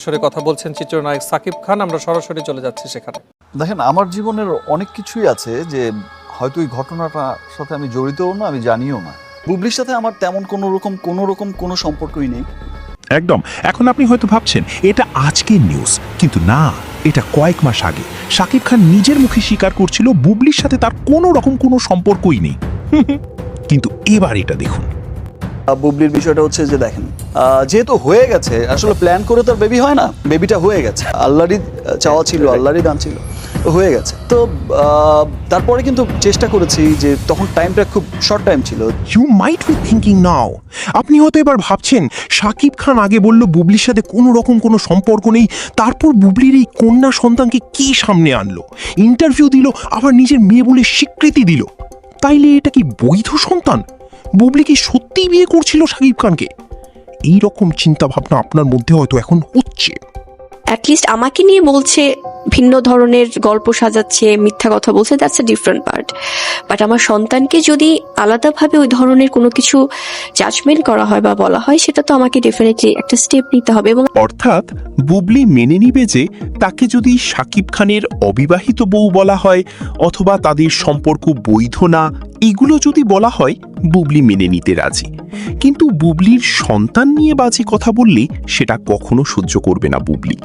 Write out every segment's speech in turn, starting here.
সরাসরি কথা বলছেন চিত্রনায়ক সাকিব খান, আমরা সরাসরি চলে যাচ্ছি সেখানে। দেখেন, আমার জীবনের অনেক কিছুই আছে যে হয়তো এই ঘটনাটার সাথে আমি জড়িতও না, আমি জানিও না। বুবলির সাথে আমার তেমন কোনো সম্পর্কই নেই। একদম। এখন আপনি হয়তো ভাবছেন এটা আজকের নিউজ, কিন্তু না, এটা কয়েক মাস আগে শাকিব খান নিজের মুখে স্বীকার করছিল বুবলির সাথে তার কোনো সম্পর্কই নেই। কিন্তু এবার এটা দেখুন। বুবলির বিষয়টা হচ্ছে যে দেখেন, যেহেতু হয়ে গেছে, আসলে প্ল্যান করে তো আর বেবি হয় না, বেবিটা হয়ে গেছে, আল্লাহরই চাওয়া ছিল, আল্লাহরই দান ছিল, হয়ে গেছে। তো তারপরে কিন্তু চেষ্টা করেছি যে তখন টাইমটা খুব শর্ট টাইম ছিল। ইউ মাইট বি থিঙ্কিং নাও, আপনি হয়তো এবার ভাবছেন শাকিব খান আগে বলল বুবলির সাথে কোনো সম্পর্ক নেই, তারপর বুবলির এই কন্যা সন্তানকে কি সামনে আনলো, ইন্টারভিউ দিল, আবার নিজের মেয়ে বলে স্বীকৃতি দিল। তাইলে এটা কি বৈধ সন্তান? বুবলি কি সত্যিই বিয়ে করছিল শাকিব খানকে? এই রকম চিন্তা ভাবনা আপনার মধ্যে হয়তো এখন হচ্ছে। অ্যাটলিস্ট আমাকে নিয়ে বলছে, ভিন্ন ধরনের গল্প সাজাচ্ছে, মিথ্যা কথা বলছে, that's a different part. But আমার সন্তানকে যদি আলাদাভাবে ওই ধরনের কোনো কিছু জাজমেন্ট করা হয় বা বলা হয়, সেটা তো আমাকে ডেফিনেটলি একটা স্টেপ নিতে হবে। এবং অর্থাৎ বুবলি মেনে নিবে যে তাকে যদি শাকিব খানের অবিবাহিত বউ বলা হয় অথবা তাদের সম্পর্ক বৈধ না, এগুলো যদি বলা হয় বুবলি মেনে নিতে রাজি। কিন্তু বুবলির সন্তান নিয়ে বাজে কথা বললে সেটা কখনো সহ্য করবে না বুবলি।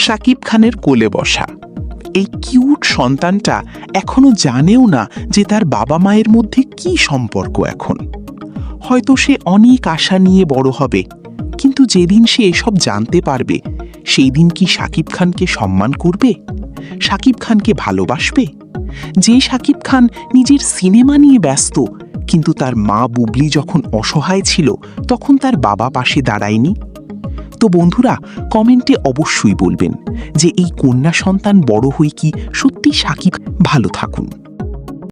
শাকিব খানের কোলে বসা এই কিউট সন্তানটা এখনো জানেও না যে তার বাবা মায়ের মধ্যে কি সম্পর্ক। এখন হয়তো সে অনেক আশা নিয়ে বড় হবে, কিন্তু যেদিন সে এসব জানতে পারবে, সেই দিন কি শাকিব খানকে সম্মান করবে, শাকিব খানকে ভালোবাসবে? যে শাকিব খান নিজের সিনেমা নিয়ে ব্যস্ত, কিন্তু তার মা বুবলি যখন অসহায় ছিল তখন তার বাবা পাশে দাঁড়ায়নি। তো বন্ধুরা, কমেন্টে অবশ্যই বলবেন যে এই কন্যা সন্তান বড় হয়ে কি সত্যি শাকিব। ভালো থাকুন।